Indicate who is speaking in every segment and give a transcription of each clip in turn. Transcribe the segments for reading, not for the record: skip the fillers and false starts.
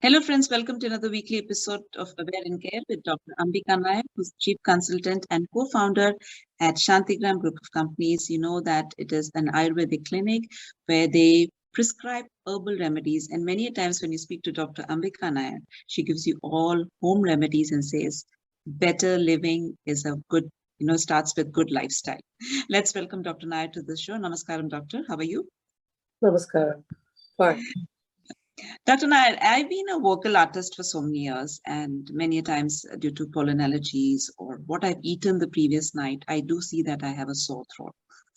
Speaker 1: Hello, friends. Welcome to another weekly episode of Aware and Care with Dr. Ambika Nair, who's Chief Consultant and co-founder at Shantigram Group of Companies. You know that it is an Ayurvedic clinic where they prescribe herbal remedies. And many a times when you speak to Dr. Ambika Nair, she gives you all home remedies and says, better living is a good, starts with good lifestyle. Let's welcome Dr. Nair to the show. Namaskaram, Doctor. How are you?
Speaker 2: Namaskaram. Fine.
Speaker 1: Dr. Nair, I've been a vocal artist for so many years, and many times due to pollen allergies or what I've eaten the previous night, I do see that I have a sore throat.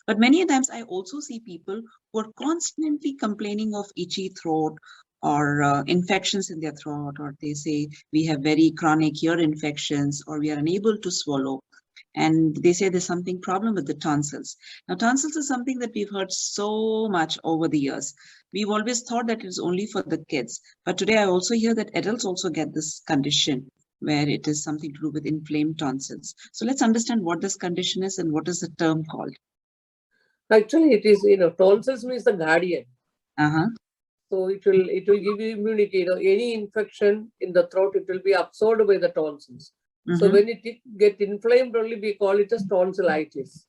Speaker 1: But many times I also see people who are constantly complaining of itchy throat or infections in their throat, or they say we have very chronic ear infections or we are unable to swallow. And they say there's something problem with the tonsils. Now, tonsils is something that we've heard so much over the years. We've always thought that it's only for the kids. But today I also hear that adults also get this condition where it is something to do with inflamed tonsils. So let's understand what this condition is and what is the term called.
Speaker 2: Actually, it is, tonsils means the guardian.
Speaker 1: Uh-huh.
Speaker 2: So it will give you immunity. Any infection in the throat, it will be absorbed by the tonsils. So when it get inflamed, only we call it as tonsillitis.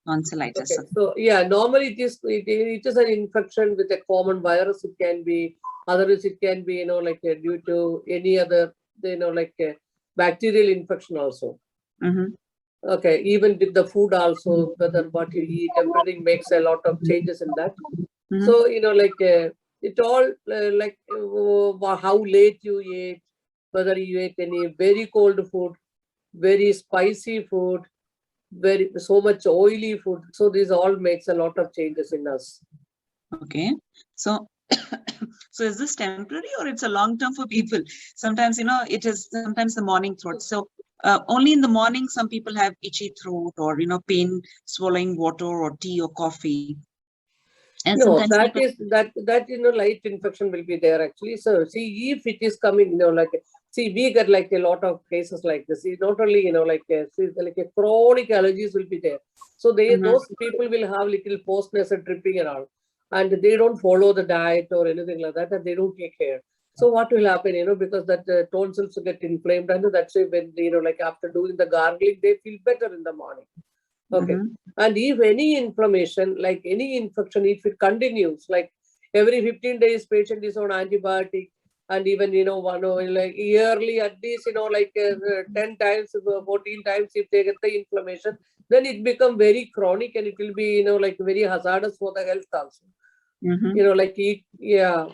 Speaker 1: Tonsillitis.
Speaker 2: Okay. So yeah, normally it is an infection with a common virus. It can be, otherwise it can be, due to any other, a bacterial infection also. Okay, even with the food also, whether what you eat, everything makes a lot of changes in that. So, it all how late you ate, whether you ate any very cold food, very spicy food, so much oily food. So this all makes a lot of changes in us.
Speaker 1: Okay. So so is this temporary or it's a long term for people? Sometimes, it is sometimes the morning throat. So only in the morning, some people have itchy throat or, pain swallowing water or tea or coffee.
Speaker 2: And no, light infection will be there actually. So see, if it is coming, we get like a lot of cases like this. Not only, like a chronic allergies will be there. So those people will have little post-nasal dripping and all. And they don't follow the diet or anything like that, and they don't take care. So what will happen, because that tonsils get inflamed, and that's why when, after doing the gargling, they feel better in the morning. Okay. And if any inflammation, like any infection, if it continues, like every 15 days, patient is on antibiotic, and even, like yearly, at least, 10 times, 14 times, if they get the inflammation, then it becomes very chronic and it will be, very hazardous for the health also. Yeah.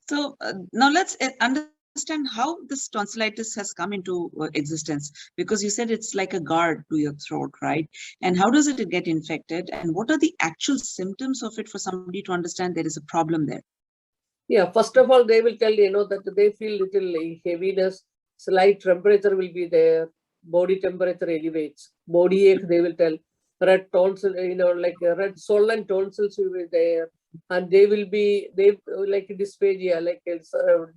Speaker 1: So now let's understand how this tonsillitis has come into existence, because you said it's like a guard to your throat, right? And how does it get infected, and what are the actual symptoms of it for somebody to understand there is a problem there?
Speaker 2: Yeah, first of all, they will tell, that they feel little heaviness, slight temperature will be there, body temperature elevates, body ache, they will tell, red tonsil, red swollen tonsils will be there, and they like dysphagia, like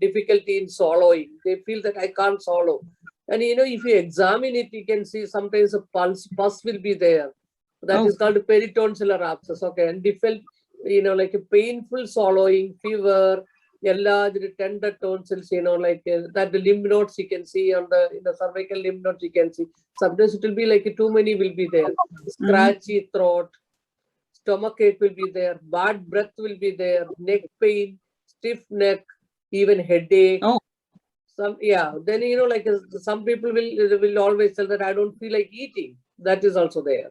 Speaker 2: difficulty in swallowing. They feel that I can't swallow. And, if you examine it, you can see sometimes a pus will be there. That is called peritonsillar abscess. Okay. And they felt, like a painful swallowing, fever, enlarged tender tonsils, that the lymph nodes you can see on the cervical lymph nodes you can see. Sometimes it will be like too many will be there. Scratchy throat, stomach ache will be there, bad breath will be there, neck pain, stiff neck, even headache. Then, some people will always tell that I don't feel like eating. That is also there.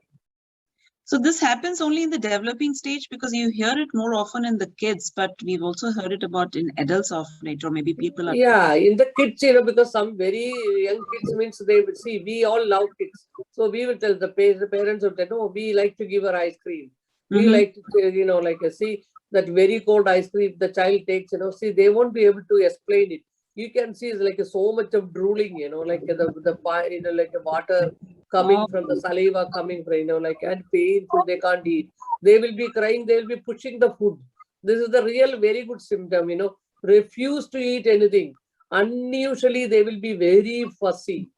Speaker 1: So this happens only in the developing stage, because you hear it more often in the kids, but we've also heard it about in adults of late, or maybe people are.
Speaker 2: Yeah, in the kids, because some very young kids means they will see, we all love kids. So we will tell the parents will tell, no, we like to give her ice cream. We like to, see that very cold ice cream the child takes, see, they won't be able to explain it. You can see it's like so much of drooling, like like a water coming from the saliva coming from, and painful, they can't eat. They will be crying, they will be pushing the food. This is the real very good symptom, refuse to eat anything. Unusually, they will be very fussy.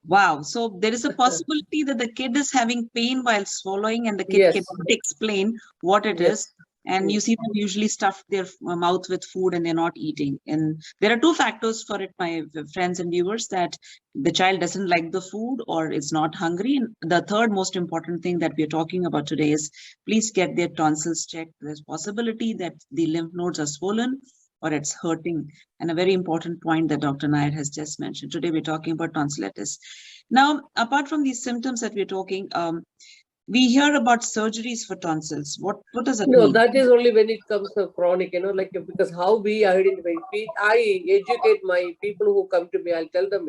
Speaker 1: Wow. So there is a possibility that the kid is having pain while swallowing and the kid cannot explain what it is. And you see them usually stuff their mouth with food and they're not eating. And there are two factors for it, my friends and viewers, that the child doesn't like the food or is not hungry. And the third most important thing that we're talking about today is please get their tonsils checked. There's possibility that the lymph nodes are swollen or it's hurting. And a very important point that Dr. Nair has just mentioned. Today we're talking about tonsillitis. Now, apart from these symptoms that we're talking, we hear about surgeries for tonsils. What does that
Speaker 2: No,
Speaker 1: mean?
Speaker 2: that is only when it comes to chronic, like because how we identify, I educate my people who come to me, I'll tell them,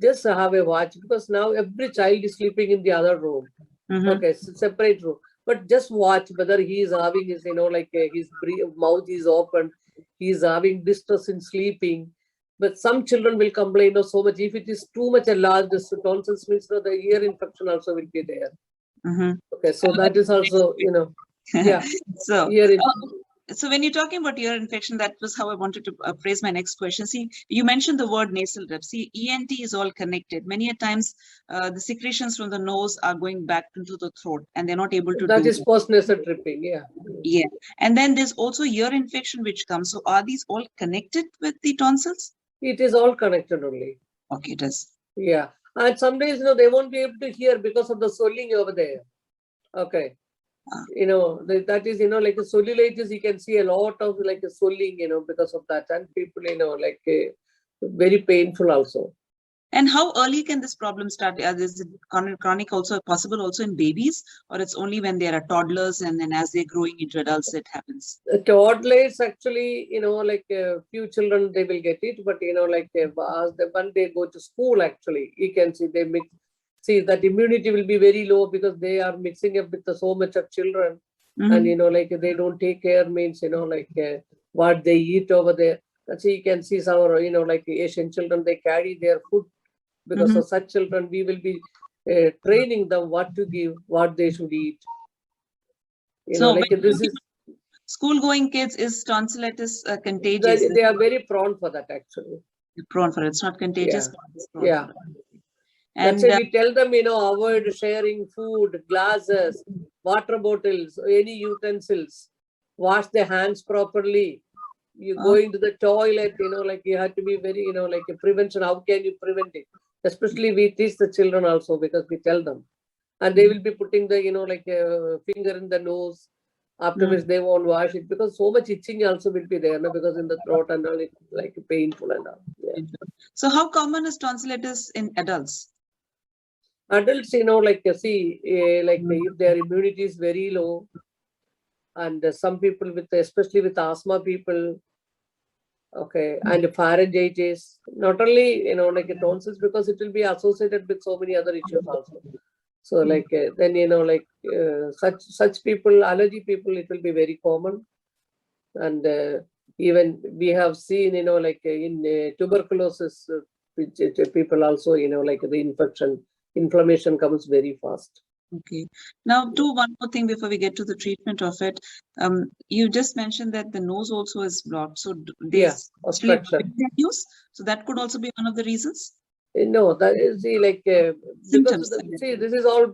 Speaker 2: just have a watch, because now every child is sleeping in the other room.
Speaker 1: Mhm.
Speaker 2: Okay, separate room. But just watch whether he is having his, his mouth is open, he is having distress in sleeping. But some children will complain so much. If it is too much enlarged, the tonsils means the ear infection also will be there.
Speaker 1: Mhm.
Speaker 2: Okay, so that is also, yeah.
Speaker 1: So,
Speaker 2: ear
Speaker 1: so when you're talking about ear infection, that was how I wanted to phrase my next question. See, you mentioned the word nasal drip. See, ENT is all connected. Many a times, the secretions from the nose are going back into the throat, and they're not able to
Speaker 2: that
Speaker 1: do
Speaker 2: is post-nasal dripping, yeah.
Speaker 1: Yeah, and then there's also ear infection which comes. So, are these all connected with the tonsils?
Speaker 2: It is all connected only.
Speaker 1: Okay, it is.
Speaker 2: Yeah. And some days, they won't be able to hear because of the swelling over there. Okay. That is, like a cellulitis, you can see a lot of like a swelling, because of that. And people, very painful also.
Speaker 1: And how early can this problem start? Is it chronic also possible also in babies, or it's only when they are toddlers and then as they're growing into adults it happens?
Speaker 2: Toddlers actually, like a few children, they will get it. But, when they go to school, actually, you can see they mix. See, that immunity will be very low because they are mixing up with so much of children.
Speaker 1: Mhm.
Speaker 2: And, they don't take care means, what they eat over there. That's you can see some, Asian children, they carry their food. Because
Speaker 1: Mhm.
Speaker 2: of such children, we will be training them what to give, what they should eat.
Speaker 1: So when
Speaker 2: This is,
Speaker 1: school-going kids, is tonsillitis contagious?
Speaker 2: they are very prone for that actually.
Speaker 1: Prone for it. It's not contagious.
Speaker 2: Yeah.
Speaker 1: But it's prone
Speaker 2: Yeah.
Speaker 1: for it.
Speaker 2: That's
Speaker 1: And
Speaker 2: why we tell them, avoid sharing food, glasses, water bottles, any utensils. Wash their hands properly. You go into the toilet, you have to be very, like a prevention. How can you prevent it? Especially we teach the children also because we tell them. And they will be putting the, like a finger in the nose. After which they won't wash it because so much itching also will be there, because in the throat and all, it's like painful and all. Yeah.
Speaker 1: So how common is tonsillitis in adults?
Speaker 2: Adults, see, if their immunity is very low, and some people with, especially with asthma people, okay, and pharyngitis, not only, like tonsils, because it will be associated with so many other issues also. So then, such people, allergy people, it will be very common. And even we have seen, in tuberculosis, which people also, the inflammation comes very fast.
Speaker 1: Okay. Now, do one more thing before we get to the treatment of it. You just mentioned that the nose also is blocked. So there's
Speaker 2: obstruction.
Speaker 1: use. So that could also be one of the reasons.
Speaker 2: No, that is because
Speaker 1: Symptoms.
Speaker 2: this is all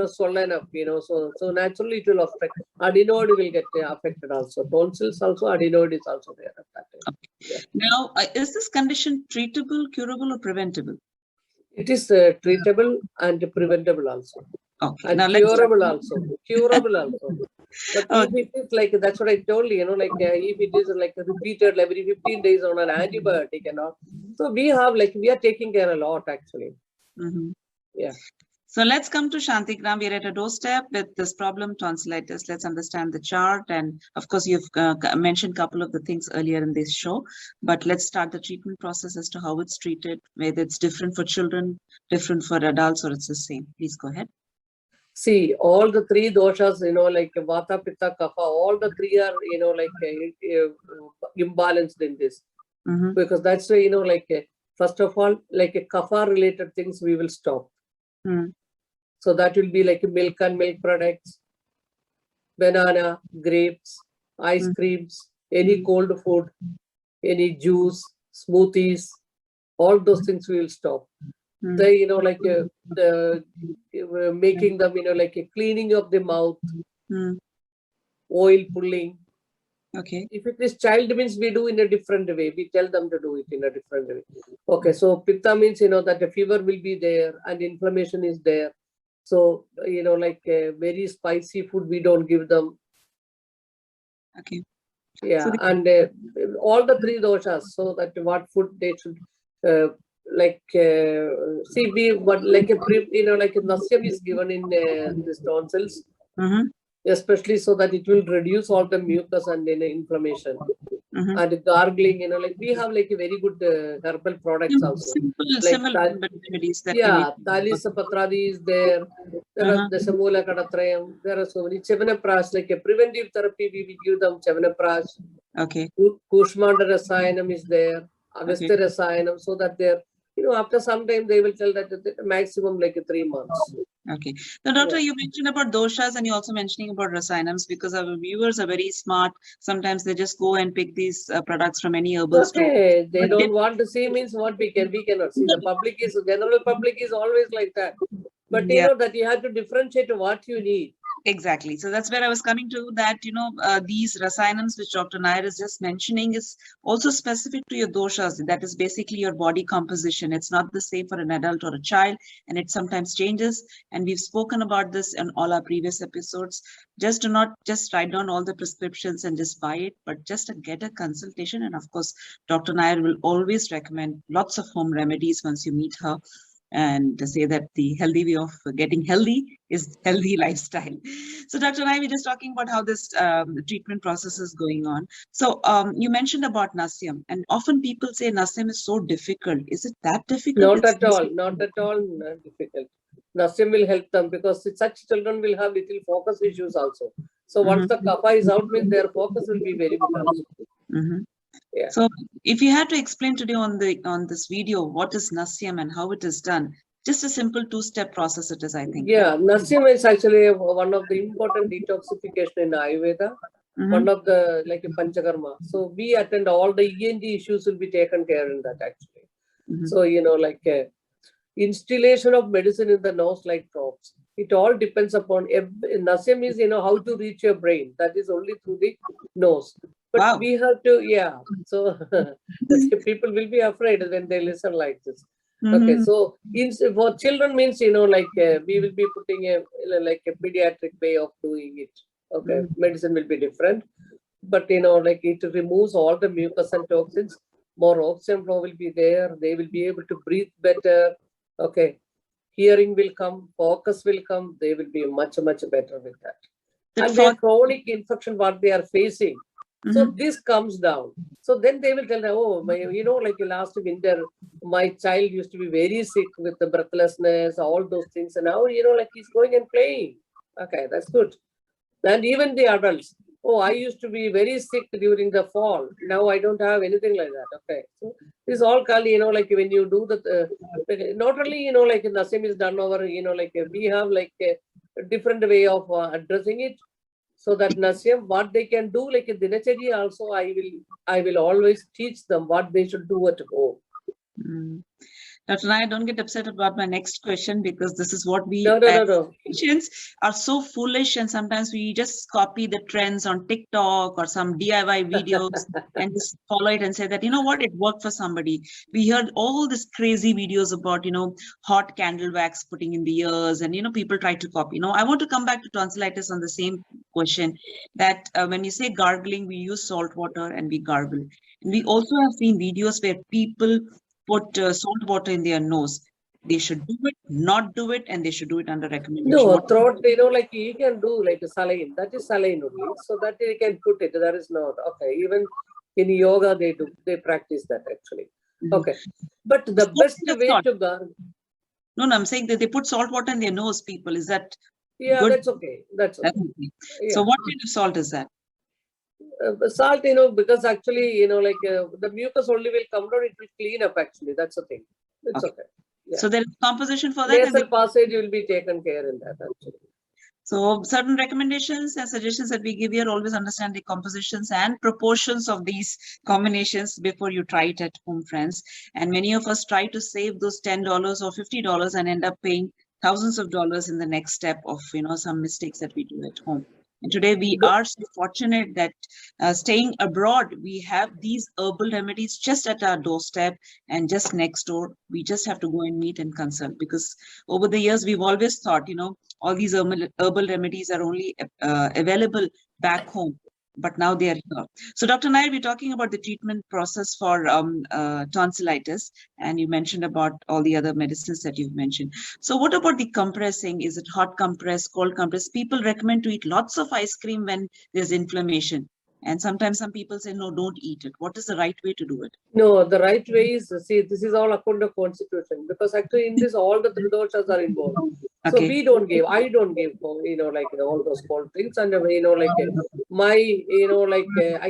Speaker 2: swollen up, so naturally it will affect. Adenoid will get affected also. Tonsils also, adenoid is also there at that time.
Speaker 1: Okay. Now, is this condition treatable, curable, or preventable?
Speaker 2: It is treatable and preventable also.
Speaker 1: Okay.
Speaker 2: And
Speaker 1: now
Speaker 2: curable also. Curable also. But
Speaker 1: Okay.
Speaker 2: if it is like, that's what I told you, if it is like repeated every 15 days on an antibiotic and all. So we are taking care a lot actually.
Speaker 1: Mm-hmm.
Speaker 2: Yeah.
Speaker 1: So let's come to Shantigram. We're at a doorstep with this problem, tonsillitis. Let's understand the chart. And of course, you've mentioned a couple of the things earlier in this show, but let's start the treatment process as to how it's treated, whether it's different for children, different for adults, or it's the same. Please go ahead.
Speaker 2: See, all the three doshas, like Vata, Pitta, Kapha, all the three are, imbalanced in this.
Speaker 1: Mm-hmm.
Speaker 2: Because that's why, first of all, like a Kapha related things we will stop.
Speaker 1: Mm-hmm.
Speaker 2: So that will be like milk and milk products, banana, grapes, ice creams, any cold food, any juice, smoothies, all those things we will stop. They, making them, like a cleaning of the mouth, oil pulling,
Speaker 1: Okay.
Speaker 2: If it is child means we do in a different way. We tell them to do it in a different way. Okay, so pitta means, that the fever will be there and inflammation is there. So, like very spicy food, we don't give them.
Speaker 1: Okay.
Speaker 2: Yeah,
Speaker 1: So
Speaker 2: and all the three doshas, so that what food they should see but like like a nasyam is given in these tonsils,
Speaker 1: Mhm,
Speaker 2: especially so that it will reduce all the mucus and inflammation.
Speaker 1: mhm.
Speaker 2: And gargling, like we have like a very good herbal products also, like
Speaker 1: Simple remedies that can be.
Speaker 2: yeah, Talisapatradi is there. There are
Speaker 1: Uh-huh.
Speaker 2: the Samula Kadatrayam. There are so many Chevanaprash, like a preventive therapy. We give them Chevanaprash.
Speaker 1: Okay.
Speaker 2: Kushmanda Rasayanam is there.
Speaker 1: Okay.
Speaker 2: Agastya Rasayanam, so that they're, after some time they will tell that the maximum like 3 months.
Speaker 1: Okay. Now, doctor,
Speaker 2: Yeah.
Speaker 1: you mentioned about doshas and you're also mentioning about rasayanams because our viewers are very smart. Sometimes they just go and pick these products from any herbal store.
Speaker 2: Okay, they
Speaker 1: But
Speaker 2: don't want to see means what we cannot see. The general public is always like that. But
Speaker 1: Yeah.
Speaker 2: that you have to differentiate what you need.
Speaker 1: Exactly. So that's where I was coming to that, these rasayanams which Dr. Nair is just mentioning is also specific to your doshas. That is basically your body composition. It's not the same for an adult or a child, and it sometimes changes. And we've spoken about this in all our previous episodes. Just do not just write down all the prescriptions and just buy it, but just to get a consultation. And of course, Dr. Nair will always recommend lots of home remedies once you meet her, and to say that the healthy way of getting healthy is healthy lifestyle. So Dr. Nair, we're just talking about how this treatment process is going on. So you mentioned about Nasyam, and often people say Nasyam is so difficult. Is it that difficult?
Speaker 2: Not at all, not difficult. Nasyam will help them because such children will have little focus issues also. So once the kapha is out, means their focus will be very good also. Yeah.
Speaker 1: So if you had to explain today on this video what is Nasyam and how it is done, just a simple 2-step process it is, I think.
Speaker 2: Yeah, Nasyam is actually one of the important detoxification in Ayurveda. One of the like a Panchakarma. So we attend all the ENT issues will be taken care in that actually. So like installation of medicine in the nose like drops. It all depends upon Nasyam is how to reach your brain. That is only through the nose. But we have to, yeah. So people will be afraid when they listen like this. Okay, so for children means like we will be putting a pediatric way of doing it. Okay, medicine will be different, but like it removes all the mucus and toxins. More oxygen flow will be there. They will be able to breathe better. Okay, hearing will come, focus will come. They will be much better with that. And their chronic infection, what they are facing. So this comes down. So then they will tell them, oh, like last winter, my child used to be very sick with the breathlessness, all those things. And now, like he's going and playing. Okay, that's good. And even the adults, oh, I used to be very sick during the fall. Now I don't have anything like that. Okay. So this all called, like when you do the, not only, like Nasyam is done over, like we have like a different way of addressing it. So that Nasyam, what they can do, like in Dinacharya also, I will always teach them what they should do at home.
Speaker 1: Dr. Nair, don't get upset about my next question because this is what we
Speaker 2: patients
Speaker 1: are so foolish, and sometimes we just copy the trends on TikTok or some DIY videos and just follow it and say that, what, it worked for somebody. We heard all these crazy videos about, hot candle wax putting in the ears, and, people try to copy. I want to come back to tonsillitis on the same question that when you say gargling, we use salt water and we gargle. And we also have seen videos where people put salt water in their nose. They should do it, not do it, and they should do it under recommendation.
Speaker 2: No, throat, like you can do like a saline. That is saline only. So that you can put it. That is not okay. Even in yoga, they practice that actually. Okay. But the best way to gargle.
Speaker 1: No, I'm saying that they put salt water in their nose, people. Is that
Speaker 2: good? That's okay. That's okay.
Speaker 1: Yeah. So what kind of salt is that?
Speaker 2: Salt, because actually, like the mucus only will come down, it will clean up actually. That's the thing. It's okay. Yeah.
Speaker 1: So there is composition for that.
Speaker 2: Nasal passage will be taken care in that actually.
Speaker 1: So certain recommendations and suggestions that we give here, always understand the compositions and proportions of these combinations before you try it at home, friends. And many of us try to save those $10 or $50 and end up paying thousands of dollars in the next step of, some mistakes that we do at home. And today we are so fortunate that staying abroad, we have these herbal remedies just at our doorstep and just next door. We just have to go and meet and consult, because over the years we've always thought, all these herbal remedies are only available back home, but now they are here. So Dr. Nair, we're talking about the treatment process for tonsillitis, and you mentioned about all the other medicines that you've mentioned. So what about the compressing? Is it hot compress, cold compress? People recommend to eat lots of ice cream when there's inflammation. And sometimes some people say, no, don't eat it. What is the right way to do it?
Speaker 2: No, the right way is, see, this is all according to constitution, because actually in this, all the three doshas are involved. So
Speaker 1: Okay.
Speaker 2: I don't give, all those cold things. And, I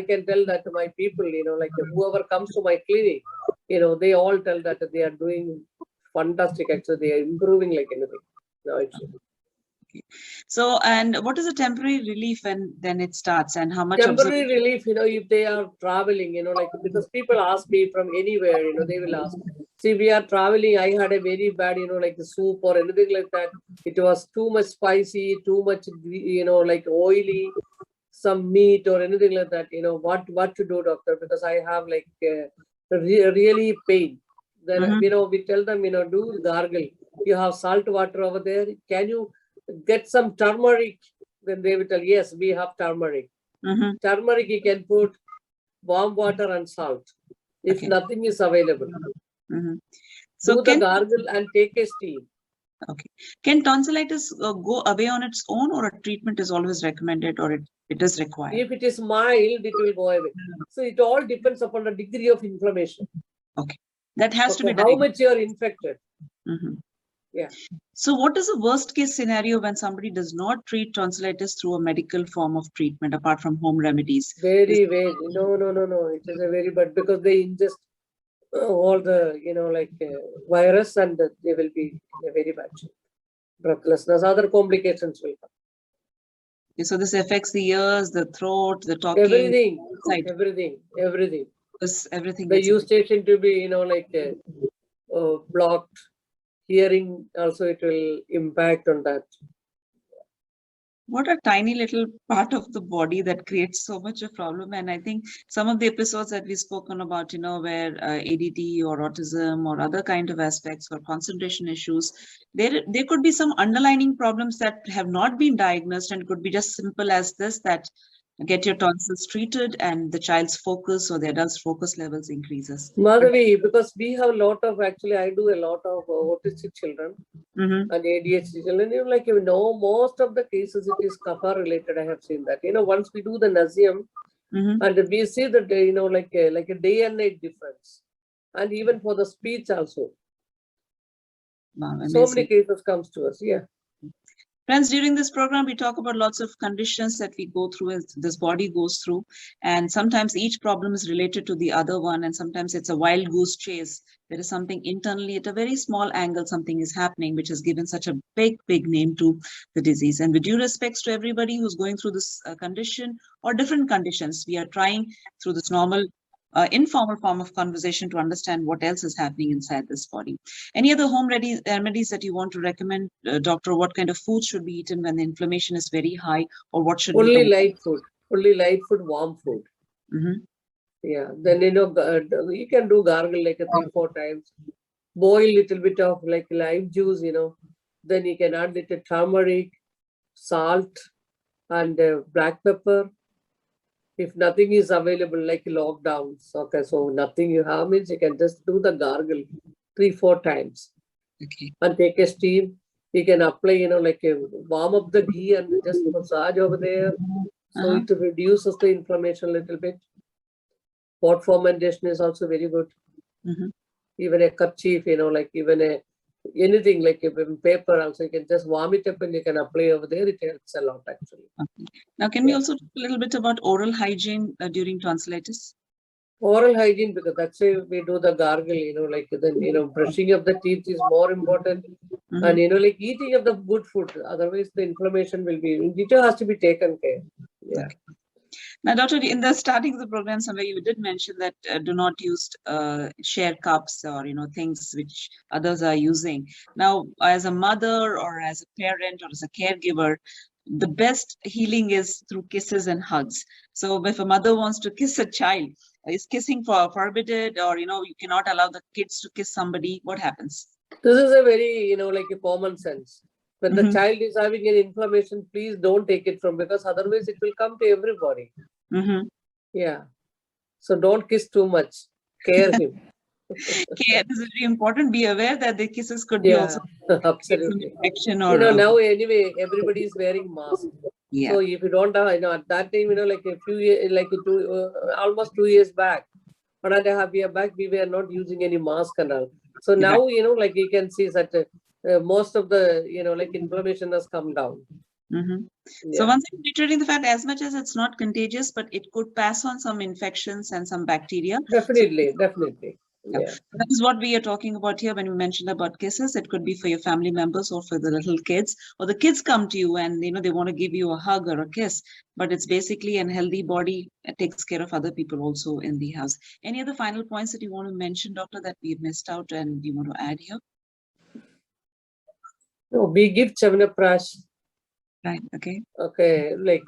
Speaker 2: can tell that to my people, whoever comes to my clinic, they all tell that they are doing fantastic. Actually, they are improving like anything. No, it's
Speaker 1: So, and what is the temporary relief when then it starts, and how much
Speaker 2: temporary relief, if they are traveling, because people ask me from anywhere, they will ask. See, we are traveling. I had a very bad, soup or anything like that. It was too much spicy, too much, oily, some meat or anything like that. What to do, doctor? Because I have really pain. Then, we tell them, do gargle. You have salt water over there. Can you get some turmeric? Then they will tell, yes, we have turmeric. Turmeric, you can put warm water and salt if nothing is available.
Speaker 1: So
Speaker 2: do the gargle and take a steam.
Speaker 1: Okay. Can tonsillitis go away on its own, or a treatment is always recommended, or it is required?
Speaker 2: If it is mild, it will go away. So it all depends upon the degree of inflammation.
Speaker 1: Okay. That has to be
Speaker 2: how much you are infected. Yeah.
Speaker 1: So what is the worst case scenario when somebody does not treat tonsillitis through a medical form of treatment apart from home remedies?
Speaker 2: Very. No. It is a very bad, because they ingest all the, virus, and they will be in a very bad shape. Breathlessness, other complications will come.
Speaker 1: Okay, so this affects the ears, the throat, the talking.
Speaker 2: Everything.
Speaker 1: Everything.
Speaker 2: The eustachian to be, blocked. Hearing also, it will impact on that.
Speaker 1: What a tiny little part of the body that creates so much of problem. And I think some of the episodes that we've spoken about, where ADD or autism or other kind of aspects or concentration issues, there could be some underlying problems that have not been diagnosed, and could be just simple as this, that get your tonsils treated and the child's focus or the adult's focus levels increases.
Speaker 2: Madhavi, because we have a lot of, actually, I do a lot of autistic children and ADHD children. Most of the cases it is kapha related. I have seen that. Once we do the Nazium, and we see that, like a day and night difference, and even for the speech also.
Speaker 1: Wow,
Speaker 2: so many cases comes to us. Yeah.
Speaker 1: Friends, during this program, we talk about lots of conditions that we go through, as this body goes through. And sometimes each problem is related to the other one. And sometimes it's a wild goose chase. There is something internally at a very small angle, something is happening, which has given such a big name to the disease. And with due respects to everybody who's going through this condition or different conditions, we are trying through this normal informal form of conversation to understand what else is happening inside this body. Any other home remedies that you want to recommend, doctor? What kind of food should be eaten when the inflammation is very high, or what should
Speaker 2: only light food, warm food. Yeah, then you can do gargle like 3-4 times. Boil little bit of like lime juice, then you can add little turmeric, salt, and black pepper. If nothing is available, like lockdowns, okay, so nothing you have, means you can just do the gargle 3-4 times.
Speaker 1: Okay.
Speaker 2: And take a steam. You can apply, warm up the ghee and just massage over there. So it reduces the inflammation a little bit. Pot fermentation is also very good. Even a kerchief, even anything like paper also, you can just warm it up and you can apply over there. It helps a lot, actually.
Speaker 1: Okay. Now, can we also talk a little bit about oral hygiene during tonsillitis?
Speaker 2: Oral hygiene, because that's why we do the gargle, then, brushing of the teeth is more important. And, eating of the good food. Otherwise, the inflammation will be, it has to be taken care. Yeah.
Speaker 1: Okay. Now, doctor, in the starting of the program, somewhere you did mention that do not use share cups or, things which others are using. Now, as a mother or as a parent or as a caregiver, the best healing is through kisses and hugs. So if a mother wants to kiss a child, is kissing forbidden, or you cannot allow the kids to kiss somebody? What happens?
Speaker 2: This is a very, like a common sense. When the
Speaker 1: Mhm.
Speaker 2: child is having an inflammation, please don't take it from, because otherwise it will come to everybody.
Speaker 1: Mhm.
Speaker 2: Yeah. So don't kiss too much. Care him.
Speaker 1: Okay, this is very important. Be aware that the kisses could be
Speaker 2: Yeah,
Speaker 1: also some
Speaker 2: absolutely.
Speaker 1: infection or
Speaker 2: Now anyway, everybody is wearing mask.
Speaker 1: yeah.
Speaker 2: So if you don't have, at that time, like a few years, almost 2 years back, 1.5 years back, we were not using any mask and all. So
Speaker 1: You're
Speaker 2: now, like you can see that most of the, like inflammation has come down.
Speaker 1: Mhm.
Speaker 2: Yeah.
Speaker 1: So once again, reiterating the fact, as much as it's not contagious, but it could pass on some infections and some bacteria.
Speaker 2: Definitely.
Speaker 1: Yeah.
Speaker 2: Yeah.
Speaker 1: That is what we are talking about here when we mentioned about kisses. It could be for your family members or for the little kids, or the kids come to you and they want to give you a hug or a kiss, but it's basically a healthy body takes care of other people also in the house. Any other final points that you want to mention, doctor, that we've missed out and you want to add here?
Speaker 2: No, we give Chyawanprash.
Speaker 1: Right. Okay.
Speaker 2: Okay, like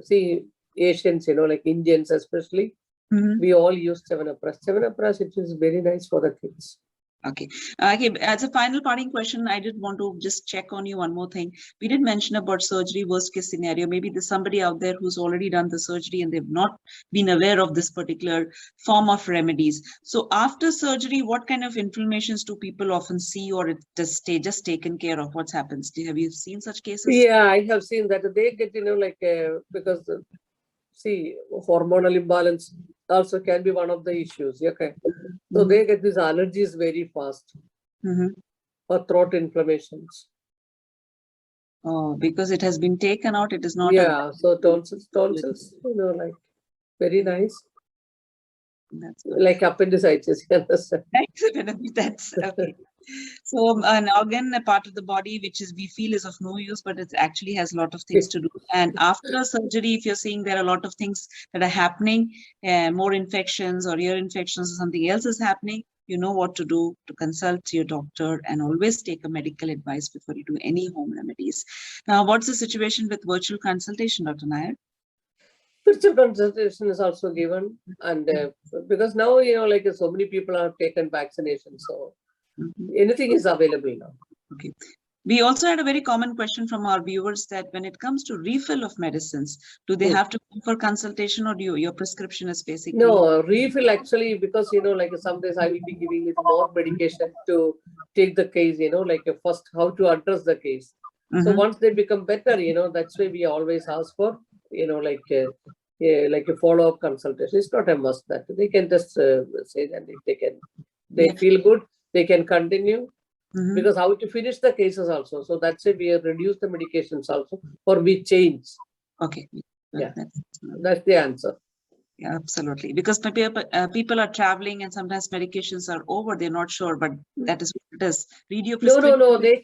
Speaker 2: see, Asians, like Indians especially,
Speaker 1: Mhm.
Speaker 2: we all use Chyawanprash. Chyawanprash, it is very nice for the kids.
Speaker 1: Okay. Okay. As a final parting question, I did want to just check on you one more thing. We did mention about surgery, worst case scenario. Maybe there's somebody out there who's already done the surgery and they've not been aware of this particular form of remedies. So after surgery, what kind of inflammations do people often see, or it just taken care of? What happens? Have you seen such cases?
Speaker 2: Yeah, I have seen that they get, because see, hormonal imbalance also can be one of the issues. Okay. So
Speaker 1: Mhm.
Speaker 2: they get these allergies very fast,
Speaker 1: Mhm.
Speaker 2: or throat inflammations.
Speaker 1: Oh, because it has been taken out, it is not.
Speaker 2: Yeah, so tonsils, like very nice,
Speaker 1: That's good.
Speaker 2: like appendicitis. You understand?
Speaker 1: That's okay. So an organ, a part of the body, which is we feel is of no use, but it actually has a lot of things to do. And after a surgery, if you're seeing there are a lot of things that are happening, more infections or ear infections or something else is happening, you know what to do, to consult your doctor and always take a medical advice before you do any home remedies. Now, what's the situation with virtual consultation, Dr. Nair?
Speaker 2: Virtual consultation is also given, and because now, like so many people have taken vaccination, so
Speaker 1: Mhm.
Speaker 2: anything is available now.
Speaker 1: Okay. We also had a very common question from our viewers that when it comes to refill of medicines, do they have to come for consultation, or do your prescription is basically?
Speaker 2: No, refill actually, because like some days I will be giving little more medication to take the case, like first how to address the case. So
Speaker 1: Mhm.
Speaker 2: once they become better, that's why we always ask for, like a follow-up consultation. It's not a must that they can just say that if they
Speaker 1: Yeah.
Speaker 2: feel good, they can continue.
Speaker 1: Mhm.
Speaker 2: Because how to finish the cases also. So that's why we have reduced the medications also, or we change.
Speaker 1: Okay.
Speaker 2: Yeah.
Speaker 1: That's
Speaker 2: That's the answer.
Speaker 1: yeah, absolutely. Because people are traveling and sometimes medications are over, they're not sure, but that is what it is. Read your prescription.
Speaker 2: No. They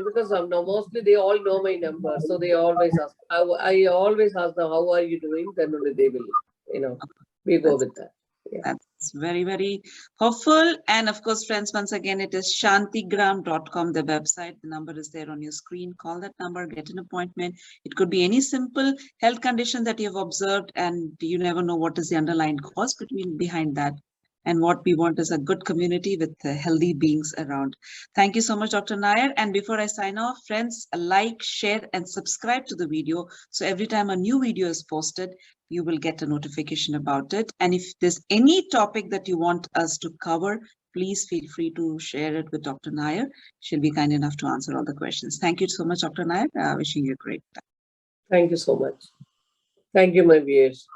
Speaker 2: because now mostly they all know my number, so they always ask. I always ask them, how are you doing? Then only they will, we go with that. Yeah.
Speaker 1: That's very, very hopeful. And of course, friends, once again, it is shantigram.com, the website. The number is there on your screen. Call that number, get an appointment. It could be any simple health condition that you've observed, and you never know what is the underlying cause behind that. And what we want is a good community with healthy beings around. Thank you so much, Dr. Nair. And before I sign off, friends, like, share, and subscribe to the video. So every time a new video is posted, you will get a notification about it. And if there's any topic that you want us to cover, please feel free to share it with Dr. Nair. She'll be kind enough to answer all the questions. Thank you so much, Dr. Nair. Wishing you a great time.
Speaker 2: Thank you so much. Thank you, my viewers.